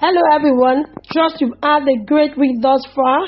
Hello everyone, trust you've had a great week thus far.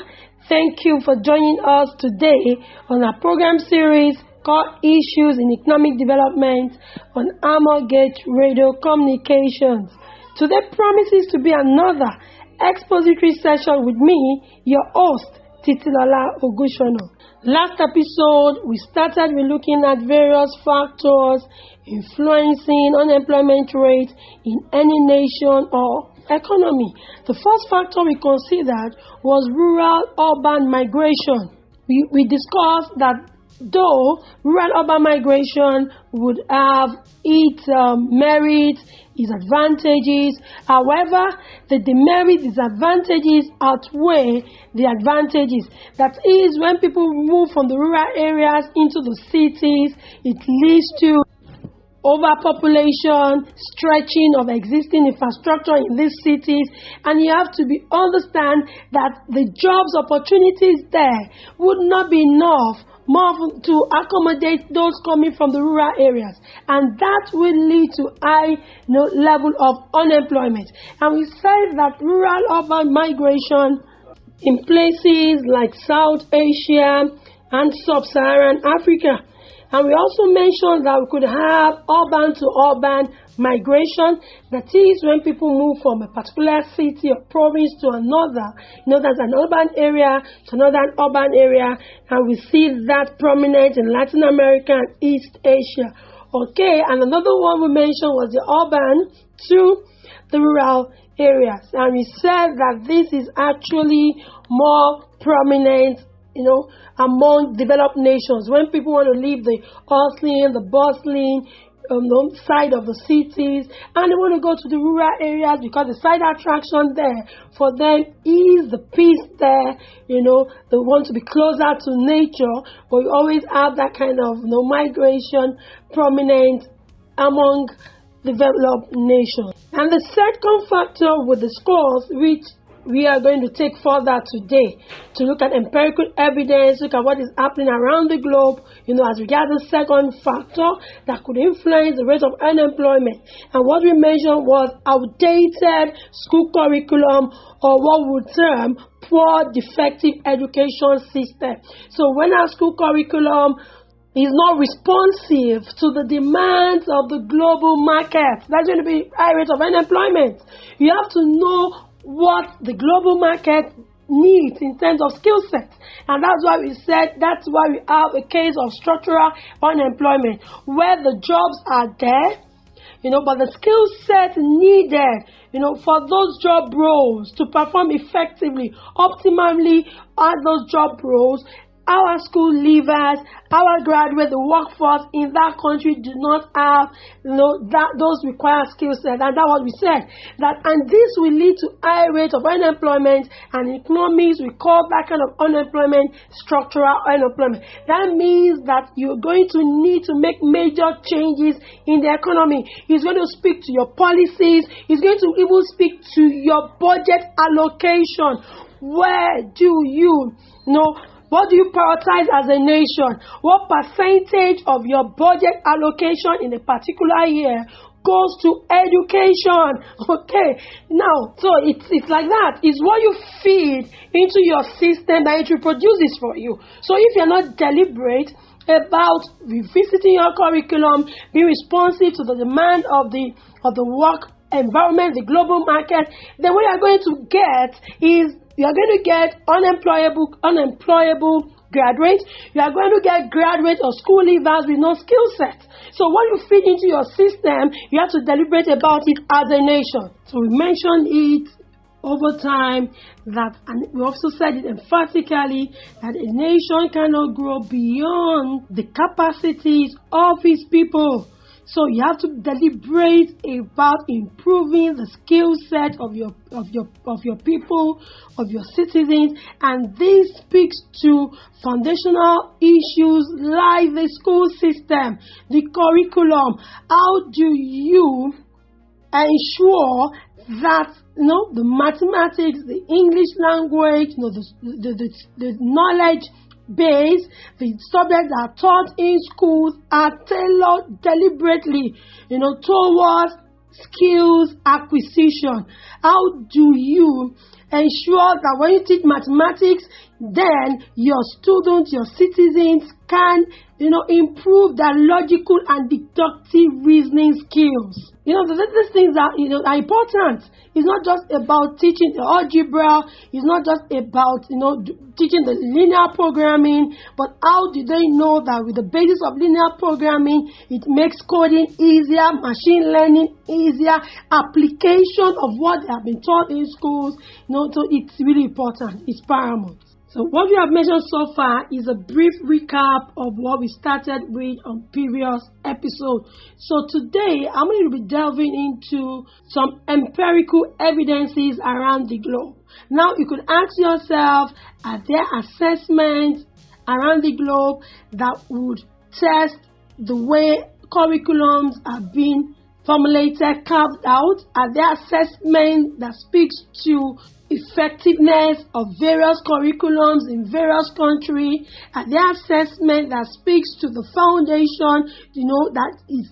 Thank you for joining us today on our program series called Issues in Economic Development on Armor Gate Radio Communications. Today promises to be another expository session with me, your host, Titilola Ogushono. Last episode, we started with looking at various factors influencing unemployment rate in any nation or economy. The first factor we considered was rural-urban migration. We discussed that though rural-urban migration would have its merits, its advantages, however, the demerits, disadvantages outweigh the advantages. That is, when people move from the rural areas into the cities, it leads to overpopulation, stretching of existing infrastructure in these cities, and you have to understand that the jobs opportunities there would not be enough more to accommodate those coming from the rural areas, and that will lead to high level of unemployment. And we said that rural-urban migration in places like South Asia and Sub-Saharan Africa. And we also mentioned that we could have urban to urban migration. That is when people move from a particular city or province to another. There's an urban area to another urban area. And we see that prominent in Latin America and East Asia. Okay, and another one we mentioned was the urban to the rural areas. And we said that this is actually more prominent among developed nations, when people want to leave the hustling, the bustling side of the cities, and they want to go to the rural areas because the side attraction there for them is the peace there. They want to be closer to nature, but you always have that kind of migration prominent among developed nations. And the second factor with the scores, which we are going to take further today to look at empirical evidence, look at what is happening around the globe, as regards the second factor that could influence the rate of unemployment. And what we mentioned was outdated school curriculum, or what we would term poor defective education system. So when our school curriculum is not responsive to the demands of the global market, that's going to be high rate of unemployment. You have to know what the global market needs in terms of skill sets. And that's why we have a case of structural unemployment, where the jobs are there, but the skill set needed, for those job roles to perform effectively, optimally at those job roles, our school leavers, our graduates, the workforce in that country do not have those required skill sets. And that's what we said. And this will lead to high rate of unemployment, and economics, we call that kind of unemployment structural unemployment. That means that you're going to need to make major changes in the economy. It's going to speak to your policies. It's going to even speak to your budget allocation. Where do you what do you prioritize as a nation? What percentage of your budget allocation in a particular year goes to education? Okay, now, so it's like that. It's what you feed into your system that it reproduces for you. So if you're not deliberate about revisiting your curriculum, being responsive to the demand of the work environment, the global market, then what you're going to get is you're going to get unemployable graduates. You are going to get graduates or school leavers with no skill set. So what you feed into your system, you have to deliberate about it as a nation. So we mentioned it over time and we also said it emphatically, that a nation cannot grow beyond the capacities of its people. So you have to deliberate about improving the skill set of your people, of your citizens, and this speaks to foundational issues like the school system, the curriculum. How do you ensure that the mathematics, the English language, the knowledge base, the subjects that are taught in schools are tailored deliberately, towards skills acquisition. How do you ensure that when you teach mathematics, then your students, your citizens can, improve their logical and deductive reasoning skills? These things are important. It's not just about teaching the algebra. It's not just about, teaching the linear programming. But how do they know that with the basis of linear programming, it makes coding easier, machine learning easier, application of what they have been taught in schools? So it's really important. It's paramount. So what we have mentioned so far is a brief recap of what we started with on previous episodes. So today, I'm going to be delving into some empirical evidences around the globe. Now, you could ask yourself, are there assessments around the globe that would test the way curriculums are being formulated, carved out? Are there assessments that speaks to effectiveness of various curriculums in various countries? And the assessment that speaks to the foundation, that is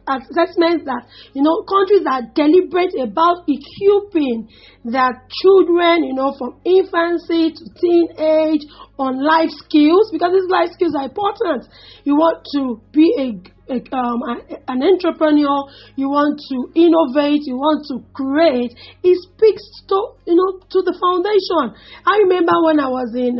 assessment that, countries are deliberate about equipping their children, from infancy to teenage on life skills, because these life skills are important. You want to be an entrepreneur, you want to innovate, you want to create. It speaks to the foundation. I remember when I was in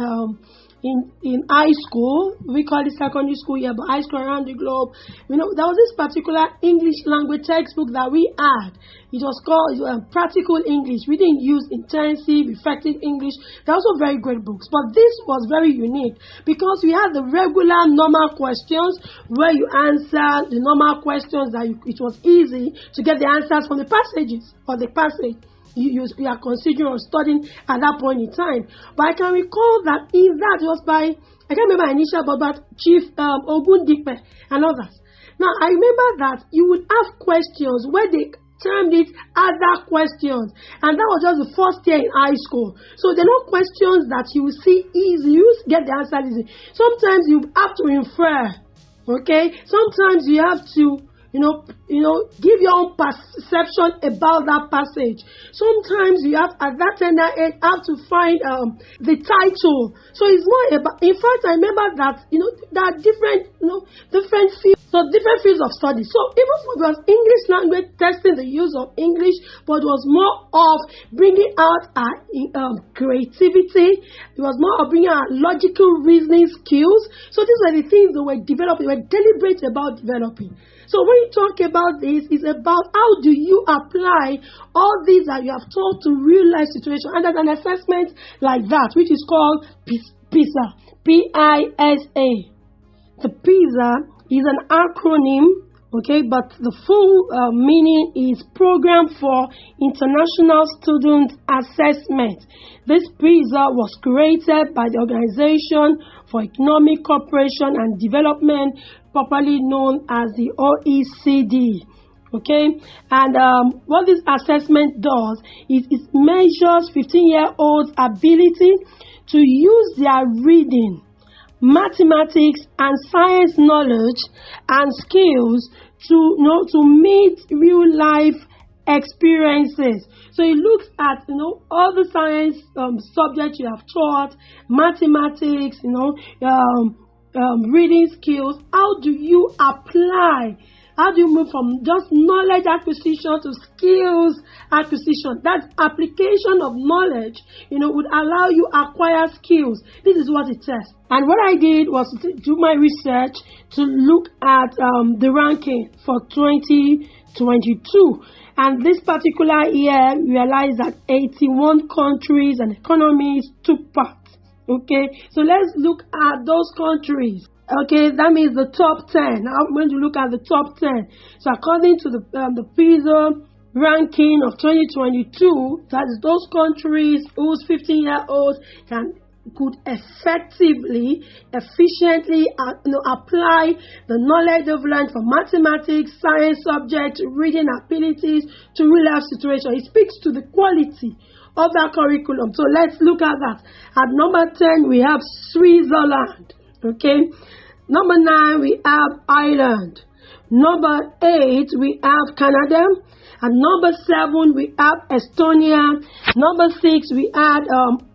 high school, we call it secondary school here, but high school around the globe, there was this particular English language textbook that we had. It was called Practical English. We didn't use intensive, effective English. They're also very great books, but this was very unique because we had the regular normal questions where you answer the normal questions that it was easy to get the answers from the passages or the passage you are considering or studying at that point in time. But I can recall that in that it was by, I can't remember initial, but Chief Ogundipe and others. Now, I remember that you would have questions where they termed it other questions, and that was just the first year in high school. So they're not questions that you will see easy, you get the answer easy. Sometimes you have to infer, okay? Sometimes you have to give your own perception about that passage. Sometimes you have, at that tender age, have to find the title. So it's more about, in fact, I remember that, there are different fields, different fields of study. So even for it was English language, testing the use of English, but it was more of bringing out our creativity. It was more of bringing out logical reasoning skills. So these are the things that were developing, were deliberate about developing. So when you talk about this, it's about how do you apply all these that you have taught to real life situation. And there's an assessment like that, which is called PISA, P-I-S-A. The PISA is an acronym, okay, but the full meaning is Program for International Student Assessment. This PISA was created by the Organization for Economic Cooperation and Development, properly known as the OECD. Okay, and what this assessment does is it measures 15-year-olds' ability to use their reading, mathematics, and science knowledge and skills to meet real life experiences. So it looks at all the science subjects you have taught, mathematics, reading skills. How do you apply? How do you move from just knowledge acquisition to skills acquisition? That application of knowledge, would allow you acquire skills. This is what it says. And what I did was to do my research to look at the ranking for 2022. And this particular year, we realized that 81 countries and economies took part. Okay, so let's look at those countries. Okay, that means the top 10. Now I'm going to look at the top 10. So according to the PISA ranking of 2022, that is those countries whose 15-year-olds could effectively, efficiently apply the knowledge they've learned from mathematics, science subjects, reading abilities to real life situation. It speaks to the quality of that curriculum. So let's look at that. At number 10, we have Switzerland. Okay. Number 9, we have Ireland. Number 8, we have Canada. At number 7, we have Estonia. Number 6, we had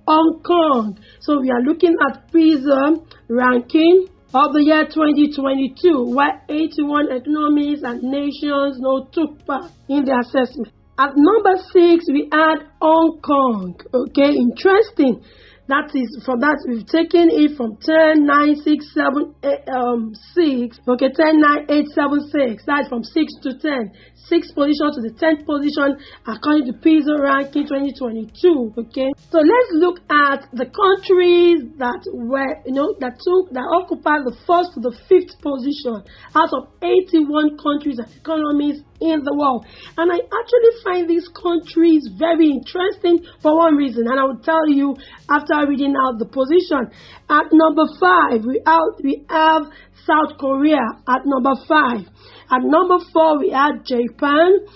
Hong Kong. So we are looking at PISA ranking of the year 2022, where 81 economies and nations took part in the assessment. At number 6, we had Hong Kong. Okay, interesting. That is, from that, we've taken it from 10, 9, 6, 7, 6. Okay, 10, 9, 8, 7, 6. That's from 6 to 10. 6th position to the 10th position according to PISA ranking 2022. Okay, so let's look at the countries that were, that occupied the 1st to the 5th position out of 81 countries and economies in the world. And I actually find these countries very interesting for one reason, and I will tell you after reading out the position. At number 5, we have South Korea at number 5. At number 4, we had Japan.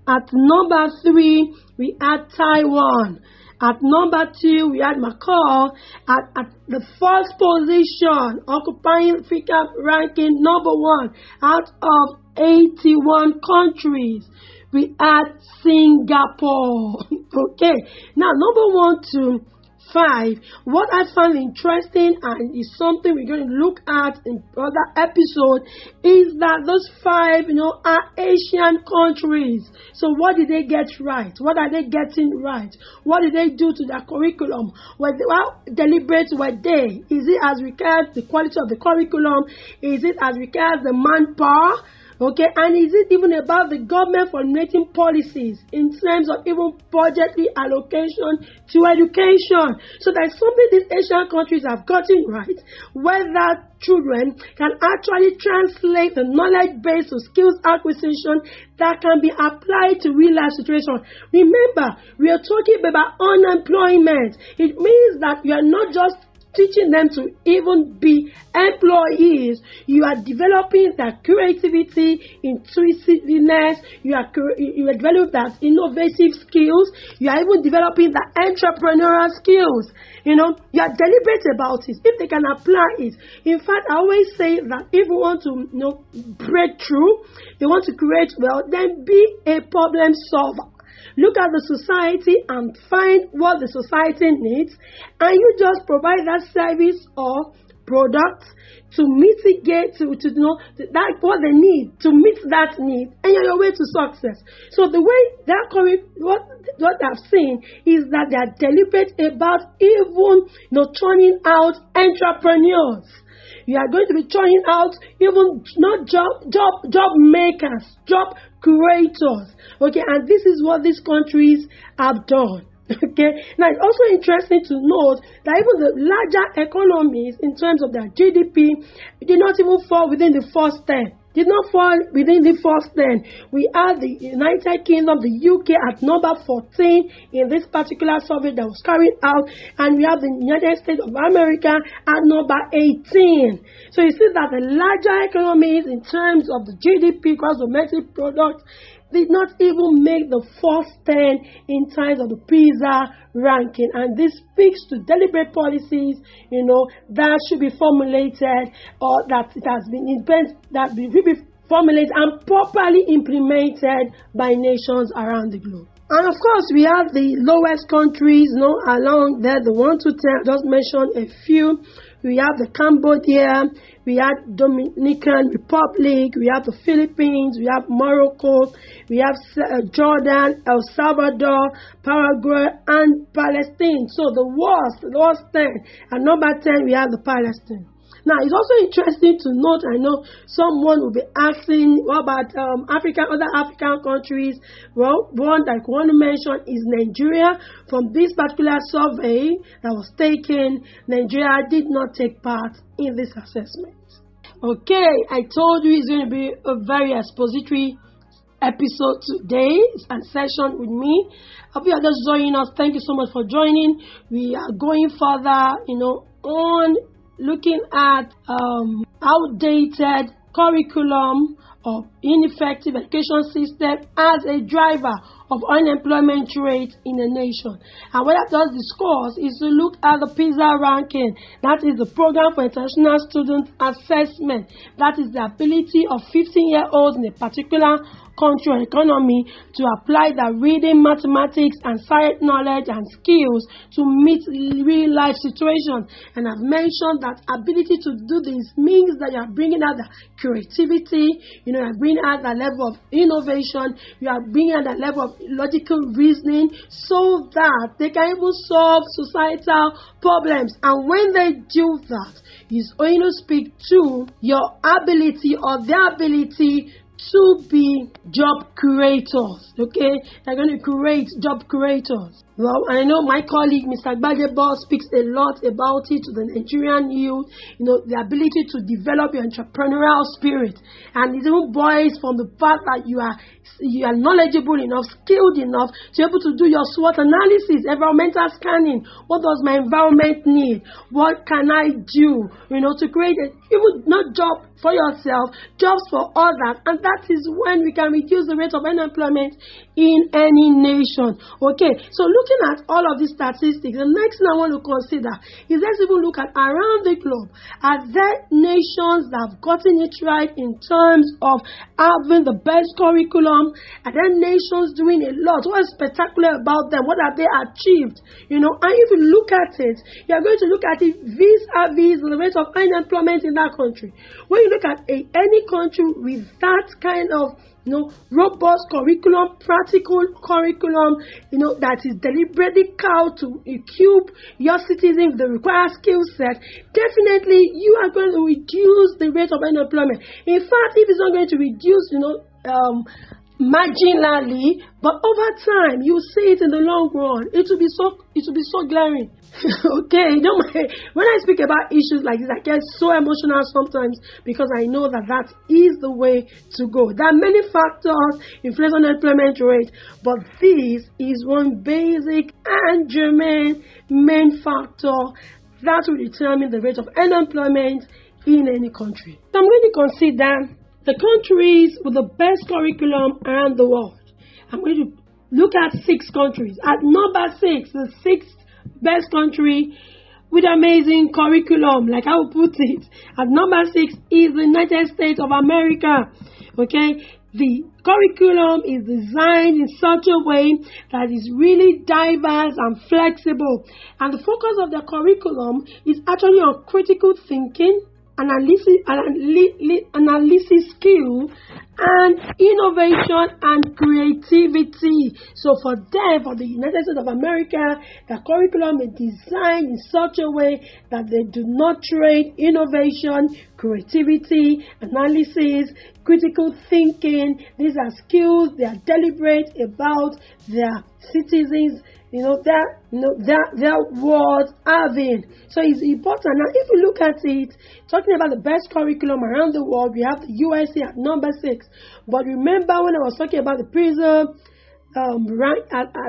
At number 3, we had Taiwan. At number 2, we had Macau. At the 1st position, occupying Africa ranking number 1 out of 81 countries, we had Singapore. Okay, now number 1 to 5, what I found interesting and is something we're going to look at in other episode is that those 5, are Asian countries. So what did they get right? What are they getting right? What did they do to their curriculum? How deliberate were they? Is it as regards the quality of the curriculum? Is it as regards the manpower? Okay, and is it even about the government formulating policies in terms of even budgetary allocation to education? So that's something these Asian countries have gotten right, whether children can actually translate the knowledge base to skills acquisition that can be applied to real life situations. Remember, we are talking about unemployment. It means that you are not just teaching them to even be employees. You are developing that creativity, intuitiveness. You are developing that innovative skills. You are even developing the entrepreneurial skills. You are deliberate about it. If they can apply it. In fact, I always say that if you want to break through, you want to create wealth, then be a problem solver. Look at the society and find what the society needs, and you just provide that service or product to mitigate, to know that what they need, to meet that need, and you're your way to success. So the way that what I've seen is that they are deliberate about even turning out entrepreneurs. You are going to be turning out even not job makers, job creators. Okay, and this is what these countries have done. Okay, now it's also interesting to note that even the larger economies in terms of their GDP did not even fall within the first 10. Did not fall within the first 10. We have the United Kingdom, the UK at number 14 in this particular survey that was carried out, and we have the United States of America at number 18. So you see that the larger economies in terms of the GDP, gross domestic product, did not even make the first 10 in terms of the PISA ranking. And this speaks to deliberate policies, that should be formulated, or that it has been that will be formulated and properly implemented by nations around the globe. And of course, we have the lowest countries, along there, the 1 to 10. I just mentioned a few. We have the Cambodia, we have Dominican Republic, we have the Philippines, we have Morocco, we have Jordan, El Salvador, Paraguay, and Palestine. So the worst 10. And number 10, we have the Palestine. Now, it's also interesting to note, I know someone will be asking, what about other African countries? Well, one that I want to mention is Nigeria. From this particular survey that was taken, Nigeria did not take part in this assessment. Okay, I told you it's going to be a very expository episode today and session with me. Hope you are just joining us. Thank you so much for joining. We are going further, on looking at outdated curriculum or ineffective education system as a driver of unemployment rate in a nation. And what that does discuss is to look at the PISA ranking. That is the Program for International Student Assessment. That is the ability of 15-year-olds in a particular country or economy to apply their reading, mathematics, and science knowledge and skills to meet real life situations. And I've mentioned that ability to do this means that you are bringing out the creativity, you are bringing out the level of innovation, you are bringing out the level of logical reasoning so that they can even solve societal problems. And when they do that, it's going to speak to your ability or their ability to be job creators, okay? They're going to create job creators. Well, I know my colleague, Mr. Gbadebo, speaks a lot about it to the Nigerian youth, the ability to develop your entrepreneurial spirit. And it even boils from the fact that you are knowledgeable enough, skilled enough to be able to do your SWOT analysis, environmental scanning. What does my environment need? What can I do, to create even not job for yourself, jobs for others. And that is when we can reduce the rate of unemployment in any nation. Okay, so looking at all of these statistics, the next thing I want to consider is let's even look at around the globe. Are there nations that have gotten it right in terms of having the best curriculum? Are there nations doing a lot? What is spectacular about them? What have they achieved? And if you look at it, you are going to look at it vis-a-vis the rate of unemployment in that country. When you look at any country with that kind of robust curriculum, practical curriculum, that is deliberately called to equip your citizens with the required skill set, definitely you are going to reduce the rate of unemployment. In fact, if it's not going to reduce, marginally, but over time you see it in the long run. It will be so glaring. Okay, when I speak about issues like this, I get so emotional sometimes because I know that is the way to go. There are many factors, inflation, unemployment rate, but this is one basic and germane main factor that will determine the rate of unemployment in any country. So I'm going to consider the countries with the best curriculum around the world. I'm going to look at 6 countries. At number 6, the 6th best country with amazing curriculum, like I will put it. At number 6 is the United States of America. Okay, the curriculum is designed in such a way that is really diverse and flexible. And the focus of the curriculum is actually on critical thinking, analysis skill, and innovation and creativity. So for the United States of America, the curriculum is designed in such a way that they do not trade innovation, creativity, analysis, critical thinking. These are skills they are deliberate about their citizens, their words having. So it's important. Now, if you look at it, talking about the best curriculum around the world, we have the USA at number 6. But remember when I was talking about the PISA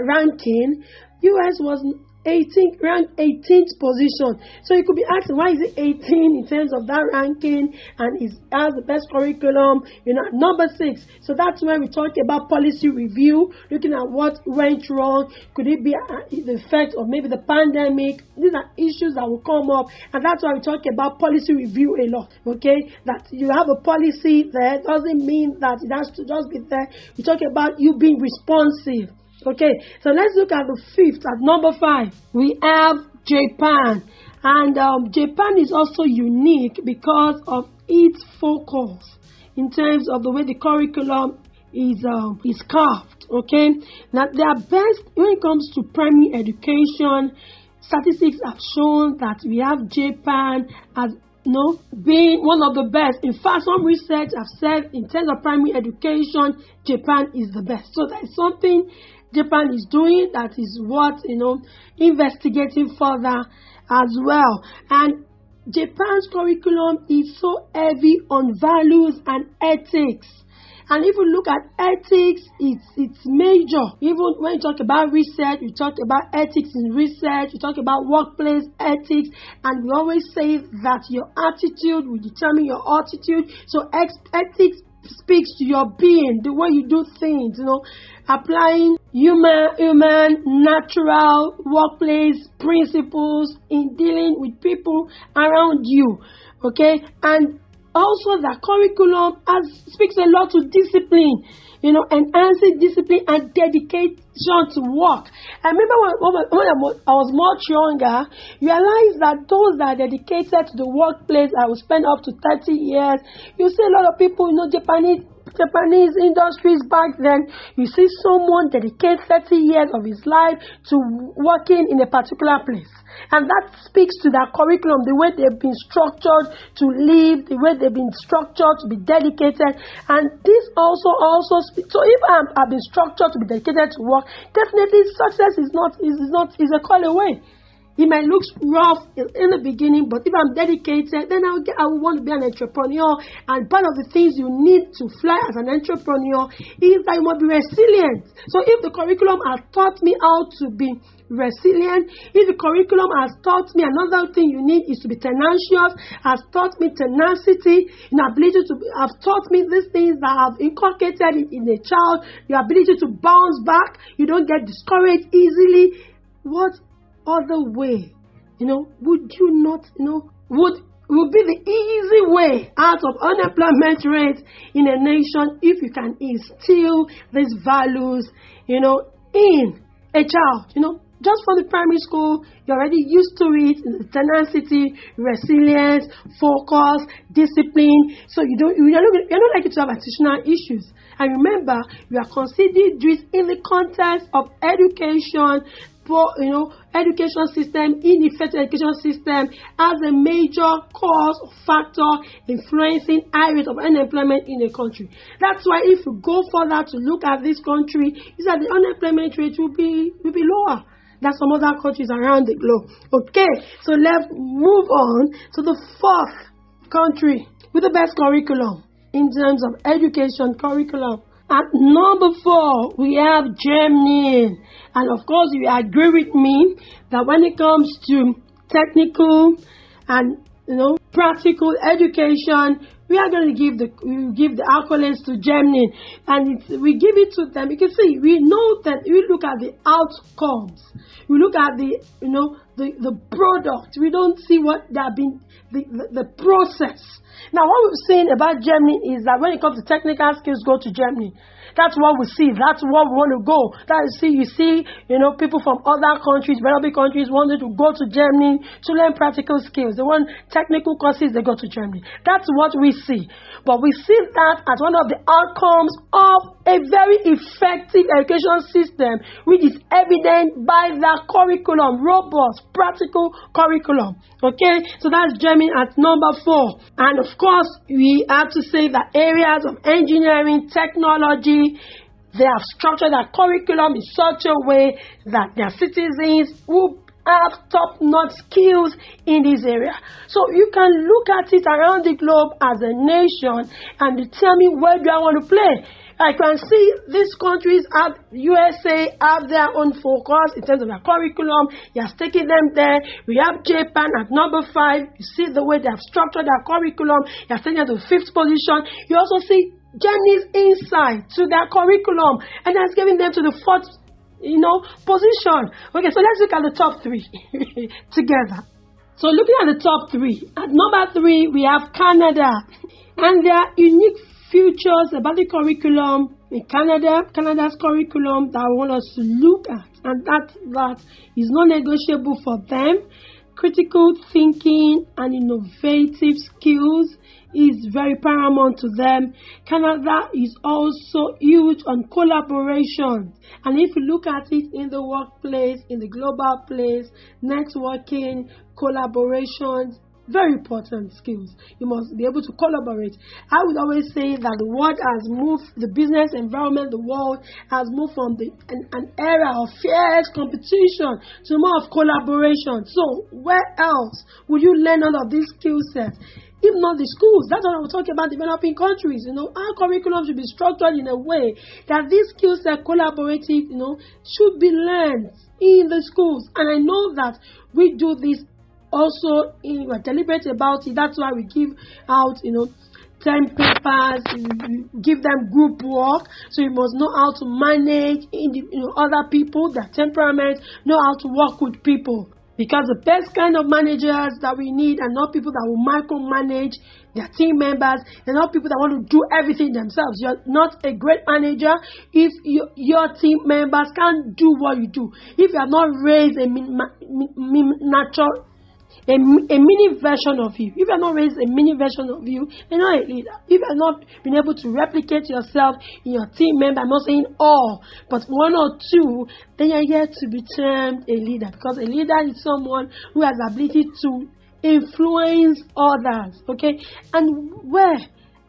ranking, US was ranked 18th position. So you could be asking, why is it 18 in terms of that ranking and it has the best curriculum, at number 6. So that's when we talk about policy review, looking at what went wrong. Could it be the effect of maybe the pandemic? These are issues that will come up, and that's why we talk about policy review a lot. Okay, that you have a policy there doesn't mean that it has to just be there. We talk about you being responsive. Okay, so let's look at the 5th. At number 5, we have Japan. And Japan is also unique because of its focus in terms of the way the curriculum is carved. Okay, now they are best when it comes to primary education. Statistics have shown that we have Japan as being one of the best. In fact, some research have said in terms of primary education, Japan is the best. So that is something Japan is doing that is what, investigating further as well. And Japan's curriculum is so heavy on values and ethics. And if you look at ethics, it's major. Even when you talk about research, you talk about ethics in research, you talk about workplace ethics, and we always say that your attitude will determine your attitude. So ethics speaks to your being, the way you do things, applying human, natural workplace principles in dealing with people around you. Okay, and also the curriculum speaks a lot to discipline, enhancing discipline and dedication to work. I remember when I was much younger, realized that those that are dedicated to the workplace, I would spend up to 30 years. You see a lot of people, Japanese industries back then, you see someone dedicate 30 years of his life to working in a particular place. And that speaks to their curriculum, the way they've been structured to live, the way they've been structured to be dedicated. And this also speaks. So if I've been structured to be dedicated to work, definitely success is a call away. It might look rough in the beginning, but if I'm dedicated, then I will want to be an entrepreneur. And part of the things you need to fly as an entrepreneur is that you must be resilient. So if the curriculum has taught me how to be resilient, if the curriculum has taught me another thing you need is to be tenacious, has taught me tenacity, ability to have taught me these things that have inculcated in a child, your ability to bounce back, you don't get discouraged easily. What other way, would you not, would be the easy way out of unemployment rate in a nation if you can instill these values, in a child, just from the primary school, you're already used to it, tenacity, resilience, focus, discipline. So you're not likely to have additional issues. And remember, you are considering this in the context of education, education system, ineffective education system as a major cause or factor influencing high rate of unemployment in a country. That's why if you go further to look at this country, is that the unemployment rate will be lower than some other countries around the globe. Okay, so let's move on to the fourth country with the best curriculum in terms of education curriculum. At number 4, we have Germany. And of course, you agree with me that when it comes to technical and practical education, we are going to give the accolades to Germany, and we give it to them. You can see, we know that we look at the outcomes, we look at the product. We don't see what they have been the process. Now, what we've seen about Germany is that when it comes to technical skills, go to Germany. That's what we see. That's what we want to go. You see, people from other countries, developing countries, wanted to go to Germany to learn practical skills. They want technical courses, they go to Germany. That's what we see. But we see that as one of the outcomes of a very effective education system, which is evident by the curriculum, robust, practical curriculum. Okay, so that's Germany at number 4. And of course, we have to say that areas of engineering, technology, they have structured their curriculum in such a way that their citizens will have top-notch skills in this area. So you can look at it around the globe as a nation and determine where do I want to play. I can see these countries USA have their own focus in terms of their curriculum. He has taken them there. We have Japan at number 5. You see the way they have structured their curriculum. He has taken them to 5th position. You also see Germany's insight to their curriculum, and that's giving them to the 4th, position. Okay, so let's look at the top 3 together. So looking at the top 3, at number 3 we have Canada, and their unique features about the curriculum in Canada's curriculum that I want us to look at, and that is non-negotiable for them. Critical thinking and innovative skills is very paramount to them. Canada is also huge on collaboration. And if you look at it in the workplace, in the global place, networking, collaborations, very important skills. You must be able to collaborate. I would always say that the world has moved, the business environment, the world has moved from an era of fierce competition to more of collaboration. So where else would you learn all of these skill sets? If not the schools. That's what I was talking about developing countries. Our curriculum should be structured in a way that these skills are collaborative, should be learned in the schools. And I know that we do this also, we're deliberate about it. That's why we give out, term papers, you give them group work, so you must know how to manage other people, their temperament, know how to work with people. Because the best kind of managers that we need are not people that will micromanage their team members. They're not people that want to do everything themselves. You're not a great manager if your team members can't do what you do. If you have not raised a mini version of you. If you have not raised a mini version of you, you're not a leader. If you have not been able to replicate yourself in your team member, I'm not saying all, but one or two, then you're yet to be termed a leader. Because a leader is someone who has the ability to influence others. Okay? And where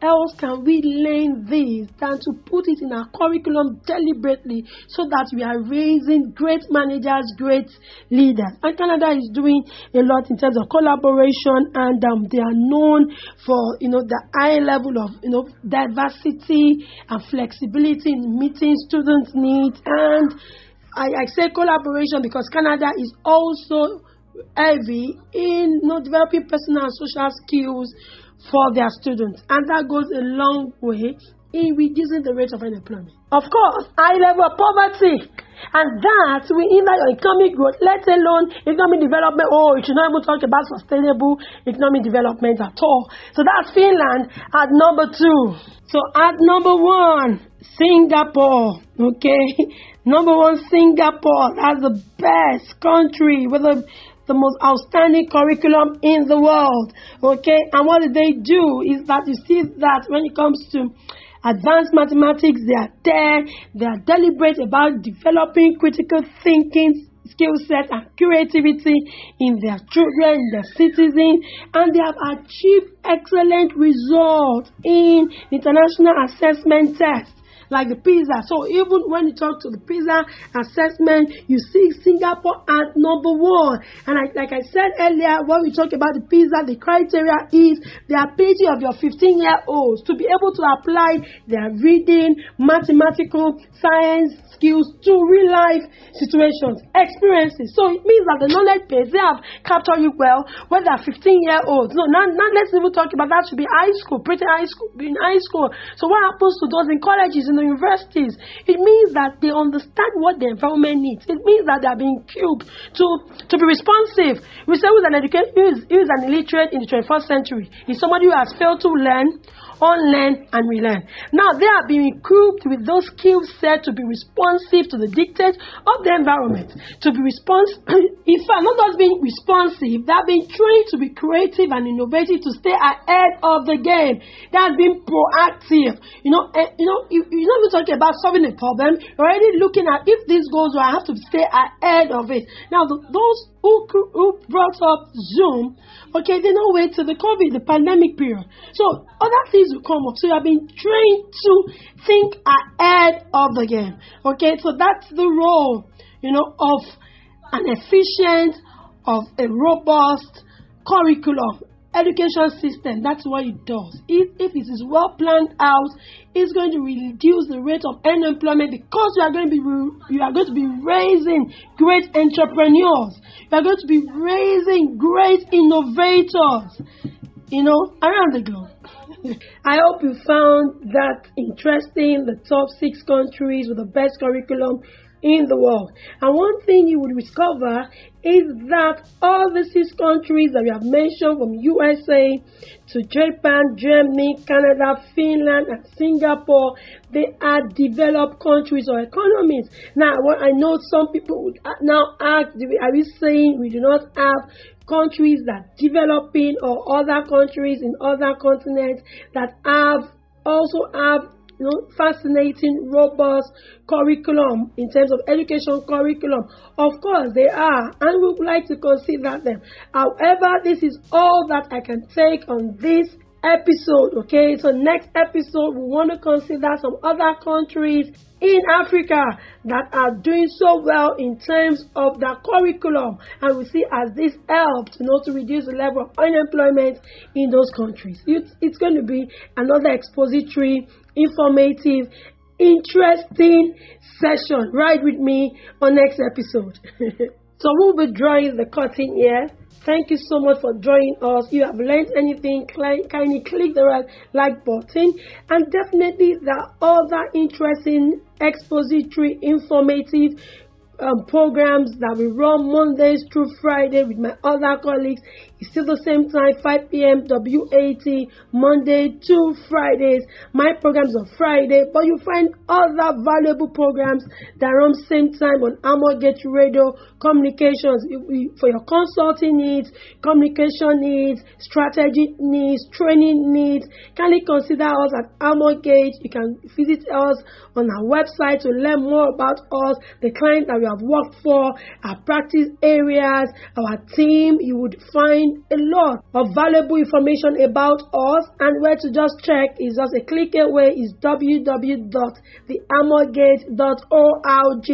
else can we learn this than to put it in our curriculum deliberately so that we are raising great managers, great leaders? And Canada is doing a lot in terms of collaboration, and they are known for the high level of diversity and flexibility in meeting students' needs. And I say collaboration because Canada is also heavy in developing personal and social skills for their students, and that goes a long way in reducing the rate of unemployment. Of course, high level of poverty, and that will hinder your economic growth, let alone economic development. You should not even talk about sustainable economic development at all. So that's Finland at number 2. So at number 1, Singapore. Okay, number 1, Singapore. That's the best country with the most outstanding curriculum in the world. Okay, and what they do is that you see that when it comes to advanced mathematics, they are there. They are deliberate about developing critical thinking skill set and creativity in their children, in their citizens, and they have achieved excellent results in international assessment tests like the PISA. So even when you talk to the PISA assessment, you see Singapore at number 1. And like I said earlier, when we talk about the PISA, the criteria is the ability of your 15-year-olds to be able to apply their reading, mathematical, science skills to real-life situations, experiences. So it means that the knowledge base, they have captured you well when they're 15-year-olds. No, now let's even talk about that should be high school, pretty high school, in high school. So what happens to those in colleges, in the universities? It means that they understand what the environment needs. It means that they are being cubed to be responsive. We say who's an illiterate in the 21st century? Is somebody who has failed to learn, unlearn, and relearn. Now they are being equipped with those skill sets to be responsive to the dictates of the environment. To be responsive, in fact, not just being responsive, they are being trained to be creative and innovative to stay ahead of the game. They are being proactive. You're not even talking about solving a problem. You're already looking at if this goes well, I have to stay ahead of it. Now, those who brought up Zoom, okay, they don't wait till the pandemic period. So other things will come up. So you have been trained to think ahead of the game. Okay, so that's the role, of an efficient, of a robust curriculum. Education system, that's what it does. If it is well planned out, it's going to reduce the rate of unemployment because you are going to be raising great entrepreneurs. You are going to be raising great innovators, around the globe. I hope you found that interesting, the top 6 countries with the best curriculum in the world. And one thing you will discover is that all the 6 countries that we have mentioned, from USA to Japan, Germany, Canada, Finland, and Singapore, they are developed countries or economies. Now, what I know some people would now ask, are we saying we do not have countries that are developing, or other countries in other continents that also have fascinating, robust curriculum in terms of education curriculum? Of course, they are, and we would like to consider them. However, this is all that I can take on this episode. Okay, so next episode we want to consider some other countries in Africa that are doing so well in terms of their curriculum, and we see as this helps to reduce the level of unemployment in those countries. It's going to be another expository, informative, interesting session. Ride with me on next episode. So we'll be drawing the curtain here. Thank you so much for joining us. If you have learned anything, kindly click the right like button. And definitely there are other interesting, expository, informative programs that we run Mondays through Friday with my other colleagues. It's still the same time, 5 p.m. WAT, Monday to Fridays. My programs on Friday, but you find other valuable programs that run same time on Amorgate Radio Communications for your consulting needs, communication needs, strategy needs, training needs. Kindly consider us at Amorgate. You can visit us on our website to learn more about us, the client that we have worked for, our practice areas, our team. You would find a lot of valuable information about us, and where to just check is just a click away is www.theamorgate.org.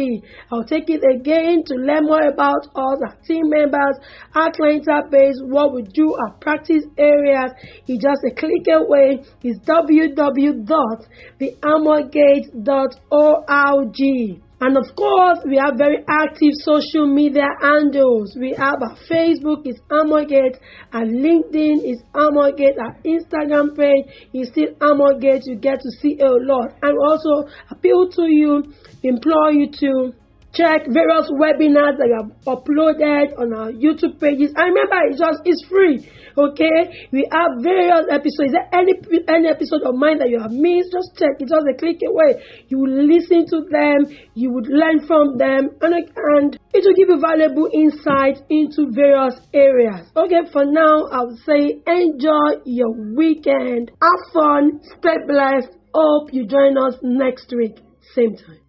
I'll take it again to learn more about us, our team members, our client base, what we do, our practice areas. It's just a click away is www.theamorgate.org. And of course, we have very active social media handles. We have our Facebook is Amorgate, our LinkedIn is Amorgate, our Instagram page is still Amorgate. You get to see a lot. And also appeal to you, implore you to check various webinars that we have uploaded on our YouTube pages. And remember, it's free. Okay, we have various episodes. Is there any episode of mine that you have missed? Just check. It's just a click away. You will listen to them. You would learn from them, and it will give you valuable insight into various areas. Okay, for now, I would say enjoy your weekend. Have fun. Stay blessed. Hope you join us next week, same time.